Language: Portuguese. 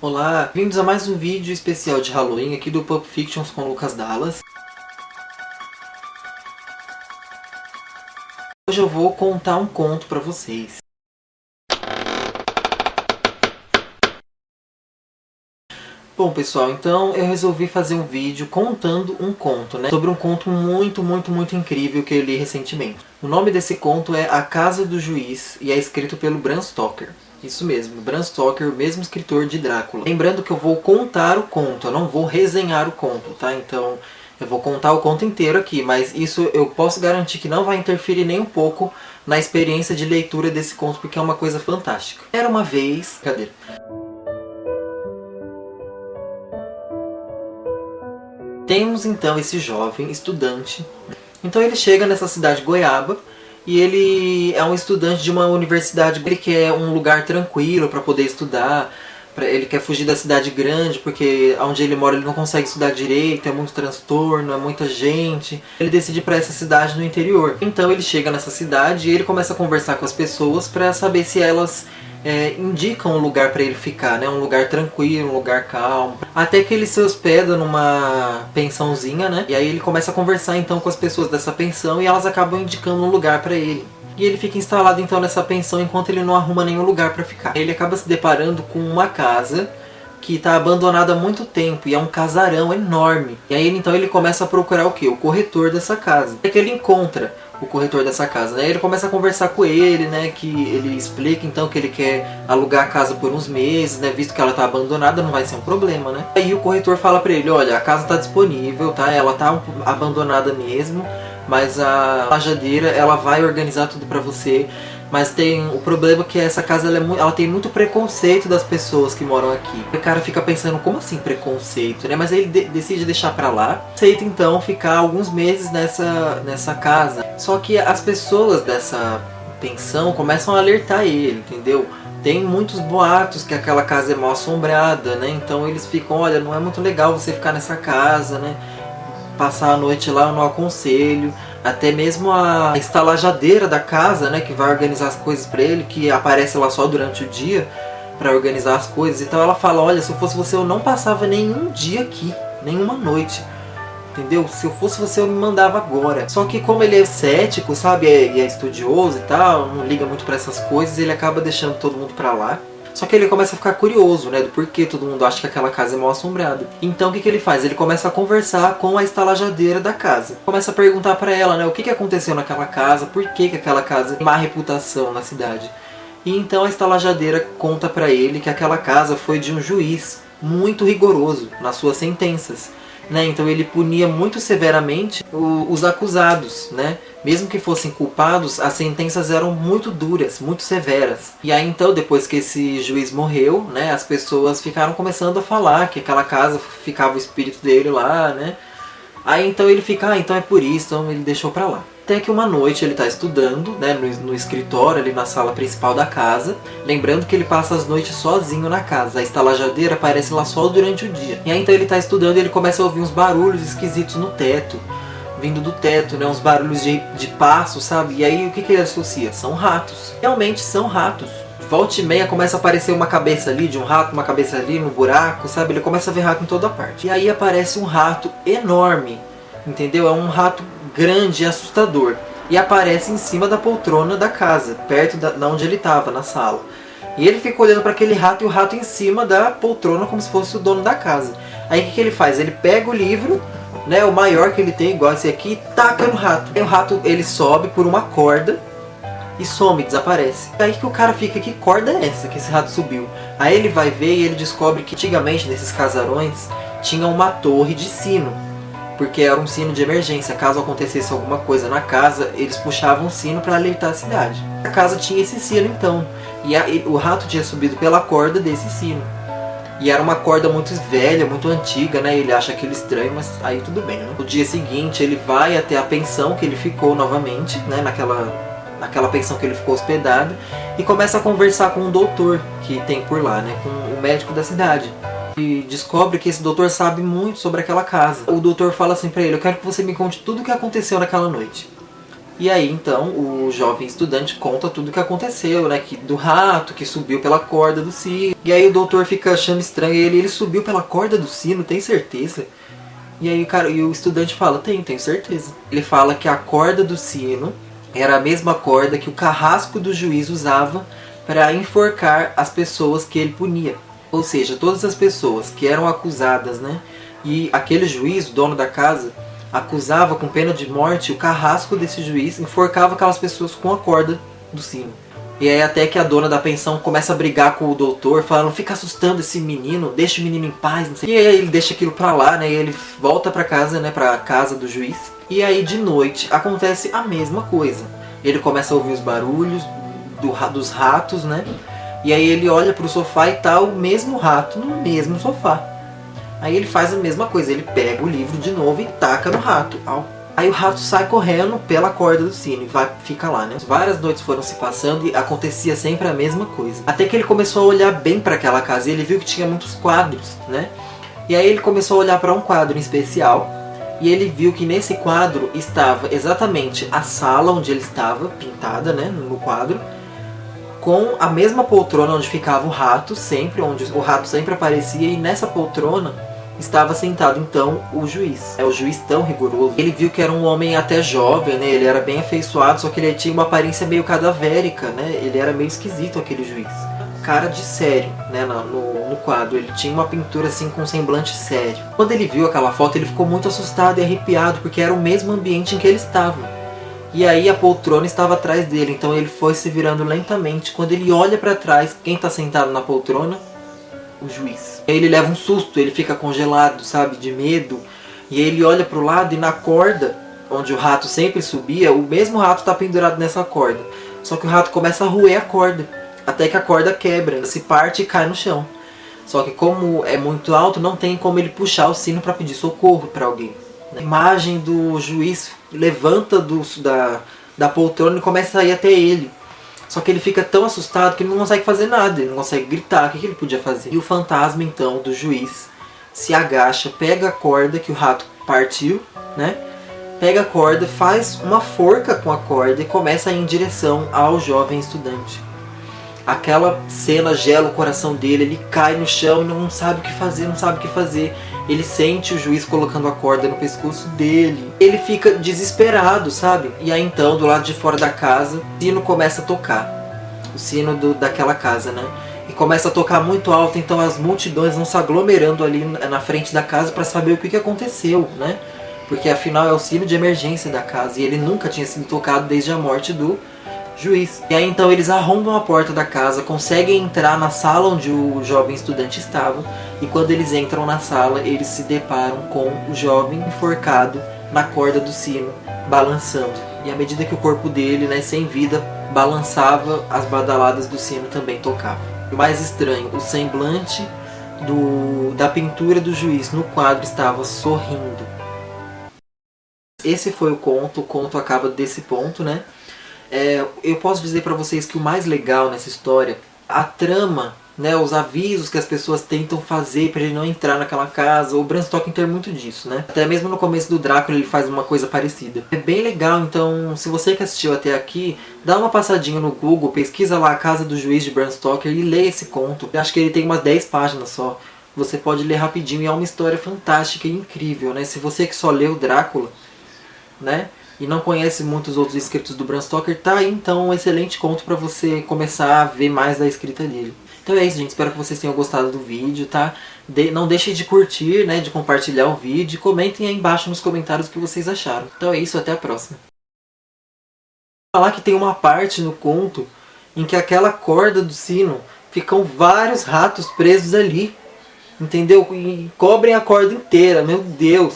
Olá, bem-vindos a mais um vídeo especial de Halloween aqui do Pulp Fictions com Lucas Dallas. Hoje eu vou contar um conto pra vocês. Bom pessoal, então eu resolvi fazer um vídeo contando um conto, né? Sobre um conto muito incrível que eu li recentemente. O nome desse conto é A Casa do Juiz e é escrito pelo Bram Stoker. Isso mesmo, Bram Stoker, o mesmo escritor de Drácula. Lembrando que eu vou contar o conto, eu não vou resenhar o conto, tá? Então eu vou contar o conto inteiro aqui, mas isso eu posso garantir que não vai interferir nem um pouco na experiência de leitura desse conto, porque é uma coisa fantástica. Era uma vez... Cadê? Temos então esse jovem estudante. Então ele chega nessa cidade de Goiaba e ele é um estudante de uma universidade. Ele quer um lugar tranquilo para poder estudar. Ele quer fugir da cidade grande porque onde ele mora ele não consegue estudar direito, é muito transtorno, é muita gente. Ele decide ir para essa cidade no interior. Então ele chega nessa cidade e ele começa a conversar com as pessoas para saber se elas indicam um lugar para ele ficar, né? Um lugar tranquilo, um lugar calmo. Até que ele se hospeda numa pensãozinha, né? E aí ele começa a conversar então com as pessoas dessa pensão e elas acabam indicando um lugar para ele. E ele fica instalado então nessa pensão enquanto ele não arruma nenhum lugar para ficar. Ele acaba se deparando com uma casa que está abandonada há muito tempo e é um casarão enorme. E aí então ele começa a procurar o quê? O corretor dessa casa. É que ele encontra o corretor dessa casa, né? Ele começa a conversar com ele, né? Que ele explica então que ele quer alugar a casa por uns meses, né? Visto que ela está abandonada, não vai ser um problema, né? Aí o corretor fala para ele, olha, a casa está disponível, tá? Ela está abandonada mesmo, mas a lajadeira, ela vai organizar tudo para você. Mas tem o problema que essa casa ela tem muito preconceito das pessoas que moram aqui. O cara fica pensando, como assim preconceito, né? Mas ele decide deixar pra lá. Aceita então ficar alguns meses nessa casa. Só que as pessoas dessa pensão começam a alertar ele, entendeu? Tem muitos boatos que aquela casa é mal assombrada, né? Então eles ficam, olha, não é muito legal você ficar nessa casa, né? Passar a noite lá eu não aconselho. Até mesmo a estalajadeira da casa, né, que vai organizar as coisas pra ele, que aparece lá só durante o dia pra organizar as coisas. Então ela fala, olha, se eu fosse você eu não passava nenhum dia aqui, nenhuma noite. Entendeu? Se eu fosse você eu me mandava agora. Só que como ele é cético, sabe, e é estudioso e tal, não liga muito pra essas coisas, ele acaba deixando todo mundo pra lá. Só que ele começa a ficar curioso, né, do porquê todo mundo acha que aquela casa é mal assombrada. Então o que ele faz? Ele começa a conversar com a estalajadeira da casa. Começa a perguntar pra ela, né, o que aconteceu naquela casa, por que aquela casa tem má reputação na cidade. E então a estalajadeira conta pra ele que aquela casa foi de um juiz muito rigoroso nas suas sentenças. Né? Então ele punia muito severamente os acusados, né? Mesmo que fossem culpados, as sentenças eram muito duras, muito severas. E aí então, depois que esse juiz morreu, né, as pessoas ficaram começando a falar que aquela casa ficava o espírito dele lá, né? Aí então ele fica, então é por isso, então ele deixou pra lá. Até que uma noite ele está estudando, né, no escritório, ali na sala principal da casa. Lembrando que ele passa as noites sozinho na casa. A estalajadeira aparece lá só durante o dia. E aí então ele está estudando e ele começa a ouvir uns barulhos esquisitos no teto. Vindo do teto, né, uns barulhos de passo, sabe? E aí o que ele associa? São ratos. Realmente são ratos. Volta e meia começa a aparecer uma cabeça ali de um rato, uma cabeça ali no buraco, sabe? Ele começa a ver rato em toda parte. E aí aparece um rato enorme, entendeu? É um rato grande e assustador. E aparece em cima da poltrona da casa, perto da onde ele estava, na sala. E ele fica olhando para aquele rato e o rato em cima da poltrona como se fosse o dono da casa. Aí o que ele faz? Ele pega o livro, né, o maior que ele tem, igual esse aqui, e taca no rato. E o rato ele sobe por uma corda e some, desaparece. Aí que o cara fica, que corda é essa que esse rato subiu? Aí ele vai ver e ele descobre que antigamente nesses casarões tinha uma torre de sino. Porque era um sino de emergência, caso acontecesse alguma coisa na casa, eles puxavam o sino para alertar a cidade. A casa tinha esse sino então, e o rato tinha subido pela corda desse sino. E era uma corda muito velha, muito antiga, né? Ele acha aquilo estranho, mas aí tudo bem, né? No dia seguinte ele vai até a pensão que ele ficou novamente, né? Naquela pensão que ele ficou hospedado, e começa a conversar com um doutor que tem por lá, né? Com o médico da cidade. E descobre que esse doutor sabe muito sobre aquela casa. O doutor fala assim pra ele, eu quero que você me conte tudo o que aconteceu naquela noite. E aí então o jovem estudante conta tudo o que aconteceu, né? Do rato que subiu pela corda do sino. E aí o doutor fica achando estranho, ele subiu pela corda do sino, tem certeza? E aí o estudante fala, tenho certeza. Ele fala que a corda do sino era a mesma corda que o carrasco do juiz usava para enforcar as pessoas que ele punia. Ou seja, todas as pessoas que eram acusadas, né? E aquele juiz, o dono da casa, acusava com pena de morte, o carrasco desse juiz enforcava aquelas pessoas com a corda do sino. E aí até que a dona da pensão começa a brigar com o doutor, falando, fica assustando esse menino, deixa o menino em paz, não sei. E aí ele deixa aquilo pra lá, né? E ele volta pra casa, né? Pra casa do juiz. E aí de noite acontece a mesma coisa. Ele começa a ouvir os barulhos dos ratos, né? E aí ele olha pro sofá e tá o mesmo rato no mesmo sofá. Aí ele faz a mesma coisa, ele pega o livro de novo e taca no rato. Aí o rato sai correndo pela corda do sino e fica lá, né? Várias noites foram se passando e acontecia sempre a mesma coisa. Até que ele começou a olhar bem para aquela casa e ele viu que tinha muitos quadros, né? E aí ele começou a olhar para um quadro em especial e ele viu que nesse quadro estava exatamente a sala onde ele estava, pintada, né, no quadro, com a mesma poltrona onde ficava o rato, sempre, onde o rato sempre aparecia, e nessa poltrona estava sentado então o juiz. É o juiz tão rigoroso. Ele viu que era um homem até jovem, né? Ele era bem afeiçoado, só que ele tinha uma aparência meio cadavérica, né? Ele era meio esquisito, aquele juiz. Cara de sério, né? No quadro. Ele tinha uma pintura assim com um semblante sério. Quando ele viu aquela foto, ele ficou muito assustado e arrepiado, porque era o mesmo ambiente em que ele estava. E aí a poltrona estava atrás dele, então ele foi se virando lentamente. Quando ele olha para trás, quem está sentado na poltrona? O juiz. Aí ele leva um susto, ele fica congelado, sabe, de medo. E aí ele olha pro lado e na corda, onde o rato sempre subia, o mesmo rato está pendurado nessa corda. Só que o rato começa a roer a corda, até que a corda quebra, se parte e cai no chão. Só que como é muito alto, não tem como ele puxar o sino para pedir socorro para alguém. A imagem do juiz levanta da poltrona e começa a ir até ele. Só que ele fica tão assustado que ele não consegue fazer nada, ele não consegue gritar, o que ele podia fazer? E o fantasma então do juiz se agacha, pega a corda que o rato partiu, né? Pega a corda, faz uma forca com a corda e começa a ir em direção ao jovem estudante. Aquela cena gela o coração dele, ele cai no chão e não sabe o que fazer, não sabe o que fazer. Ele sente o juiz colocando a corda no pescoço dele. Ele fica desesperado, sabe? E aí então, do lado de fora da casa, o sino começa a tocar. O sino daquela casa, né? E começa a tocar muito alto, então as multidões vão se aglomerando ali na frente da casa para saber o que aconteceu, né? Porque afinal é o sino de emergência da casa e ele nunca tinha sido tocado desde a morte do juiz. E aí então eles arrombam a porta da casa, conseguem entrar na sala onde o jovem estudante estava, e quando eles entram na sala, eles se deparam com o jovem enforcado na corda do sino, balançando. E à medida que o corpo dele, né, sem vida, balançava, as badaladas do sino também tocavam. O mais estranho, o semblante da pintura do juiz no quadro estava sorrindo. Esse foi o conto acaba desse ponto, né? Eu posso dizer pra vocês que o mais legal nessa história, a trama, né, os avisos que as pessoas tentam fazer pra ele não entrar naquela casa. O Bram Stoker tem muito disso, né? Até mesmo no começo do Drácula ele faz uma coisa parecida. É bem legal, então se você que assistiu até aqui, dá uma passadinha no Google, pesquisa lá A Casa do Juiz de Bram Stoker e lê esse conto. Eu acho que ele tem umas 10 páginas só. Você pode ler rapidinho e é uma história fantástica e incrível, né? Se você que só leu Drácula, né, e não conhece muitos outros escritos do Bram Stoker, tá aí então um excelente conto para você começar a ver mais da escrita dele. Então é isso, gente, espero que vocês tenham gostado do vídeo, tá? Não deixem de curtir, né, de compartilhar o vídeo, comentem aí embaixo nos comentários o que vocês acharam. Então é isso, até a próxima. Vou falar que tem uma parte no conto em que aquela corda do sino ficam vários ratos presos ali, entendeu? E cobrem a corda inteira, meu Deus!